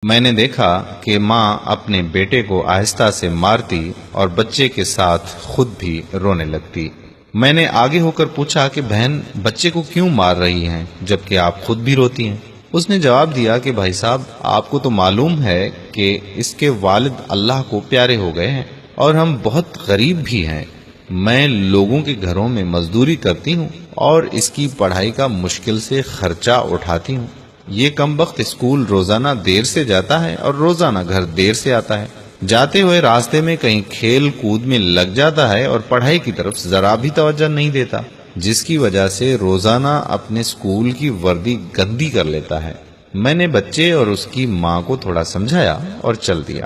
میں نے دیکھا کہ ماں اپنے بیٹے کو آہستہ سے مارتی اور بچے کے ساتھ خود بھی رونے لگتی۔ میں نے آگے ہو کر پوچھا کہ بہن بچے کو کیوں مار رہی ہیں جبکہ آپ خود بھی روتی ہیں؟ اس نے جواب دیا کہ بھائی صاحب، آپ کو تو معلوم ہے کہ اس کے والد اللہ کو پیارے ہو گئے ہیں اور ہم بہت غریب بھی ہیں۔ میں لوگوں کے گھروں میں مزدوری کرتی ہوں اور اس کی پڑھائی کا مشکل سے خرچہ اٹھاتی ہوں۔ یہ کمبخت اسکول روزانہ دیر سے جاتا ہے اور روزانہ گھر دیر سے آتا ہے۔ جاتے ہوئے راستے میں کہیں کھیل کود میں لگ جاتا ہے اور پڑھائی کی طرف ذرا بھی توجہ نہیں دیتا، جس کی وجہ سے روزانہ اپنے اسکول کی وردی گندی کر لیتا ہے۔ میں نے بچے اور اس کی ماں کو تھوڑا سمجھایا اور چل دیا۔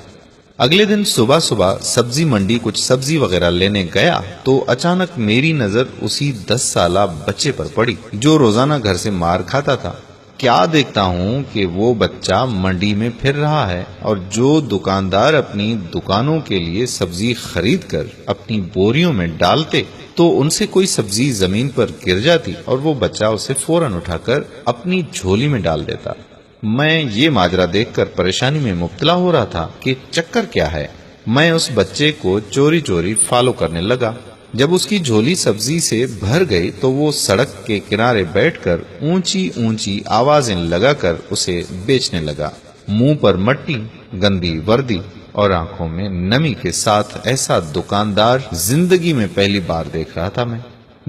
اگلے دن صبح صبح سبزی منڈی کچھ سبزی وغیرہ لینے گیا تو اچانک میری نظر اسی 10 سالہ بچے پر پڑی جو روزانہ گھر سے مار کھاتا تھا۔ کیا دیکھتا ہوں کہ وہ بچہ منڈی میں پھر رہا ہے اور جو دکاندار اپنی دکانوں کے لیے سبزی خرید کر اپنی بوریوں میں ڈالتے تو ان سے کوئی سبزی زمین پر گر جاتی اور وہ بچہ اسے فوراً اٹھا کر اپنی جھولی میں ڈال دیتا۔ میں یہ ماجرا دیکھ کر پریشانی میں مبتلا ہو رہا تھا کہ چکر کیا ہے۔ میں اس بچے کو چوری چوری فالو کرنے لگا۔ جب اس کی جھولی سبزی سے بھر گئی تو وہ سڑک کے کنارے بیٹھ کر اونچی اونچی آوازیں لگا کر اسے بیچنے لگا۔ منہ پر مٹی، گندی وردی اور آنکھوں میں نمی کے ساتھ ایسا دکاندار زندگی میں پہلی بار دیکھ رہا تھا میں۔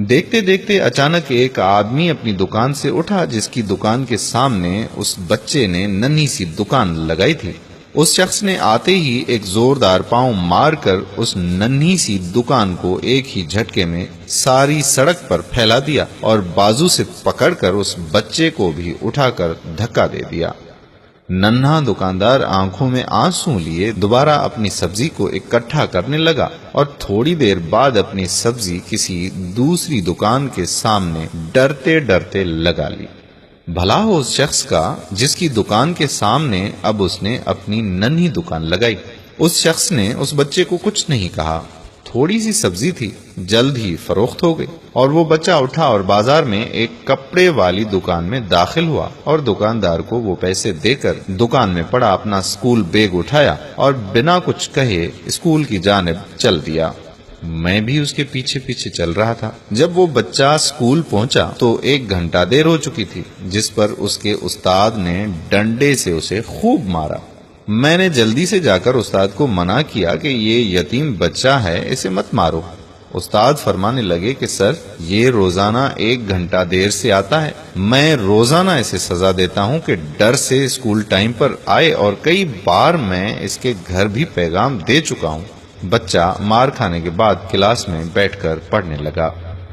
دیکھتے دیکھتے اچانک ایک آدمی اپنی دکان سے اٹھا جس کی دکان کے سامنے اس بچے نے ننھی سی دکان لگائی تھی۔ اس شخص نے آتے ہی ایک زوردار پاؤں مار کر اس ننھی سی دکان کو ایک ہی جھٹکے میں ساری سڑک پر پھیلا دیا اور بازو سے پکڑ کر اس بچے کو بھی اٹھا کر دھکا دے دیا۔ ننھا دکاندار آنکھوں میں آنسو لیے دوبارہ اپنی سبزی کو اکٹھا کرنے لگا اور تھوڑی دیر بعد اپنی سبزی کسی دوسری دکان کے سامنے ڈرتے ڈرتے لگا لی۔ بھلا ہو اس شخص کا جس کی دکان کے سامنے اب اس نے اپنی ننھی دکان لگائی۔ اس شخص نے اس بچے کو کچھ نہیں کہا۔ تھوڑی سی سبزی تھی، جلد ہی فروخت ہو گئی اور وہ بچہ اٹھا اور بازار میں ایک کپڑے والی دکان میں داخل ہوا اور دکاندار کو وہ پیسے دے کر دکان میں پڑا اپنا اسکول بیگ اٹھایا اور بنا کچھ کہے اسکول کی جانب چل دیا۔ میں بھی اس کے پیچھے پیچھے چل رہا تھا۔ جب وہ بچہ اسکول پہنچا تو 1 گھنٹہ دیر ہو چکی تھی، جس پر اس کے استاد نے ڈنڈے سے اسے خوب مارا۔ میں نے جلدی سے جا کر استاد کو منع کیا کہ یہ یتیم بچہ ہے، اسے مت مارو۔ استاد فرمانے لگے کہ سر، یہ روزانہ 1 گھنٹہ دیر سے آتا ہے، میں روزانہ اسے سزا دیتا ہوں کہ ڈر سے اسکول ٹائم پر آئے اور کئی بار میں اس کے گھر بھی پیغام دے چکا ہوں۔ بچہ مار کھانے کے بعد کلاس میں بیٹھ کر پڑھنے لگا۔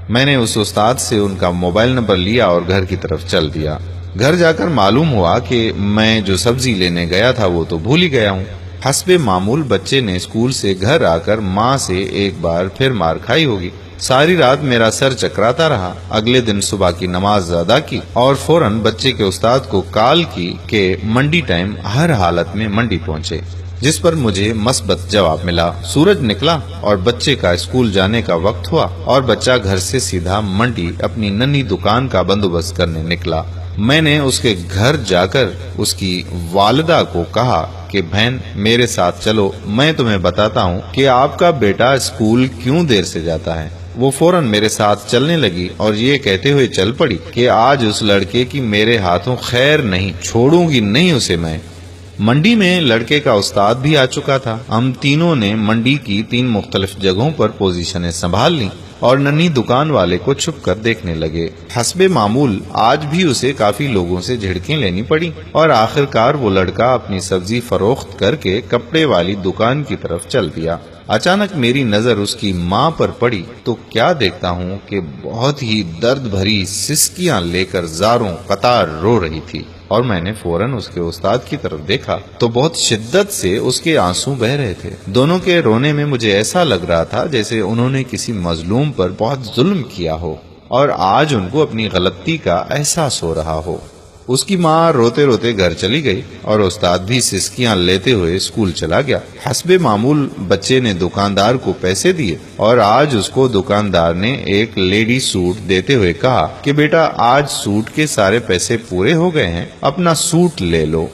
میں نے اس استاد سے ان کا موبائل نمبر لیا اور گھر کی طرف چل دیا۔ گھر جا کر معلوم ہوا کہ میں جو سبزی لینے گیا تھا وہ تو بھول ہی گیا ہوں۔ حسب معمول بچے نے اسکول سے گھر آ کر ماں سے ایک بار پھر مار کھائی ہوگی۔ ساری رات میرا سر چکراتا رہا۔ اگلے دن صبح کی نماز ادا کی اور فوراً بچے کے استاد کو کال کی کہ منڈی ٹائم ہر حالت میں منڈی پہنچے، جس پر مجھے مثبت جواب ملا۔ سورج نکلا اور بچے کا اسکول جانے کا وقت ہوا اور بچہ گھر سے سیدھا منڈی اپنی ننھی دکان کا بندوبست کرنے نکلا۔ میں نے اس کے گھر جا کر اس کی والدہ کو کہا کہ بہن میرے ساتھ چلو، میں تمہیں بتاتا ہوں کہ آپ کا بیٹا اسکول کیوں دیر سے جاتا ہے۔ وہ فوراً میرے ساتھ چلنے لگی اور یہ کہتے ہوئے چل پڑی کہ آج اس لڑکے کی میرے ہاتھوں خیر نہیں، چھوڑوں گی نہیں اسے میں۔ منڈی میں لڑکے کا استاد بھی آ چکا تھا۔ ہم تینوں نے منڈی کی 3 مختلف جگہوں پر پوزیشنیں سنبھال لیں اور ننھی دکان والے کو چھپ کر دیکھنے لگے۔ حسب معمول آج بھی اسے کافی لوگوں سے جھڑکیں لینی پڑی اور آخرکار وہ لڑکا اپنی سبزی فروخت کر کے کپڑے والی دکان کی طرف چل دیا۔ اچانک میری نظر اس کی ماں پر پڑی تو کیا دیکھتا ہوں کہ بہت ہی درد بھری سسکیاں لے کر زاروں قطار رو رہی تھی، اور میں نے فوراً اس کے استاد کی طرف دیکھا تو بہت شدت سے اس کے آنسو بہ رہے تھے۔ دونوں کے رونے میں مجھے ایسا لگ رہا تھا جیسے انہوں نے کسی مظلوم پر بہت ظلم کیا ہو اور آج ان کو اپنی غلطی کا احساس ہو رہا ہو۔ اس کی ماں روتے روتے گھر چلی گئی اور استاد بھی سسکیاں لیتے ہوئے اسکول چلا گیا۔ حسب معمول بچے نے دکاندار کو پیسے دیے اور آج اس کو دکاندار نے ایک لیڈی سوٹ دیتے ہوئے کہا کہ بیٹا آج سوٹ کے سارے پیسے پورے ہو گئے ہیں، اپنا سوٹ لے لو۔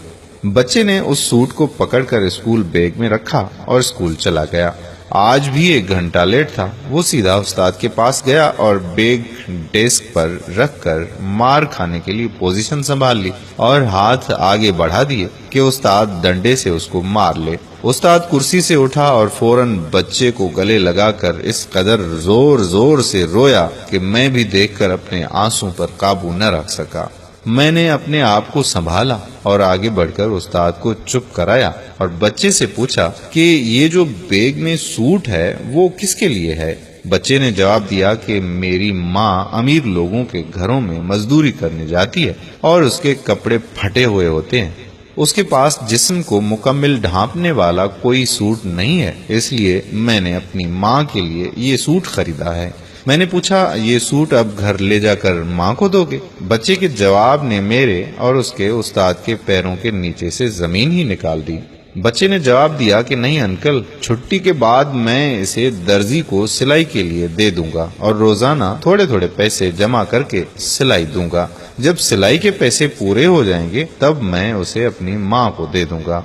بچے نے اس سوٹ کو پکڑ کر اسکول بیگ میں رکھا اور اسکول چلا گیا۔ آج بھی 1 گھنٹہ لیٹ تھا۔ وہ سیدھا استاد کے پاس گیا اور بیگ ڈیسک پر رکھ کر مار کھانے کے لیے پوزیشن سنبھال لی اور ہاتھ آگے بڑھا دیے کہ استاد ڈنڈے سے اس کو مار لے۔ استاد کرسی سے اٹھا اور فوراً بچے کو گلے لگا کر اس قدر زور زور سے رویا کہ میں بھی دیکھ کر اپنے آنسوں پر قابو نہ رکھ سکا۔ میں نے اپنے آپ کو سنبھالا اور آگے بڑھ کر استاد کو چپ کرایا اور بچے سے پوچھا کہ یہ جو بیگ میں سوٹ ہے وہ کس کے لیے ہے؟ بچے نے جواب دیا کہ میری ماں امیر لوگوں کے گھروں میں مزدوری کرنے جاتی ہے اور اس کے کپڑے پھٹے ہوئے ہوتے ہیں۔ اس کے پاس جسم کو مکمل ڈھانپنے والا کوئی سوٹ نہیں ہے، اس لیے میں نے اپنی ماں کے لیے یہ سوٹ خریدا ہے۔ میں نے پوچھا یہ سوٹ اب گھر لے جا کر ماں کو دو گے؟ بچے کے جواب نے میرے اور اس کے استاد کے پیروں کے نیچے سے زمین ہی نکال دی۔ بچے نے جواب دیا کہ نہیں انکل، چھٹی کے بعد میں اسے درزی کو سلائی کے لیے دے دوں گا اور روزانہ تھوڑے تھوڑے پیسے جمع کر کے سلائی دوں گا۔ جب سلائی کے پیسے پورے ہو جائیں گے تب میں اسے اپنی ماں کو دے دوں گا۔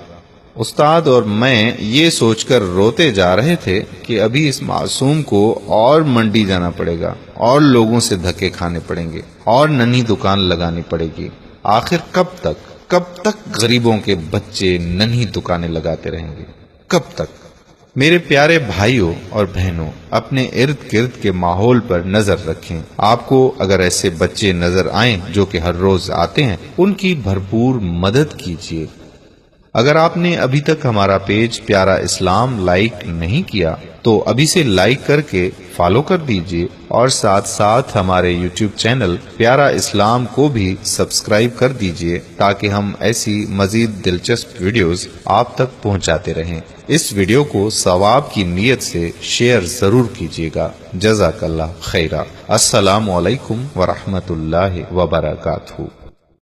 استاد اور میں یہ سوچ کر روتے جا رہے تھے کہ ابھی اس معصوم کو اور منڈی جانا پڑے گا اور لوگوں سے دھکے کھانے پڑیں گے اور ننھی دکان لگانی پڑے گی۔ آخر کب تک غریبوں کے بچے ننھی دکانیں لگاتے رہیں گے؟ کب تک؟ میرے پیارے بھائیوں اور بہنوں، اپنے ارد گرد کے ماحول پر نظر رکھیں۔ آپ کو اگر ایسے بچے نظر آئیں جو کہ ہر روز آتے ہیں، ان کی بھرپور مدد کیجیے۔ اگر آپ نے ابھی تک ہمارا پیج پیارا اسلام لائک نہیں کیا تو ابھی سے لائک کر کے فالو کر دیجیے اور ساتھ ساتھ ہمارے یوٹیوب چینل پیارا اسلام کو بھی سبسکرائب کر دیجیے تاکہ ہم ایسی مزید دلچسپ ویڈیوز آپ تک پہنچاتے رہیں۔ اس ویڈیو کو ثواب کی نیت سے شیئر ضرور کیجیے گا۔ جزاک اللہ خیرہ۔ السلام علیکم ورحمۃ اللہ وبرکاتہ۔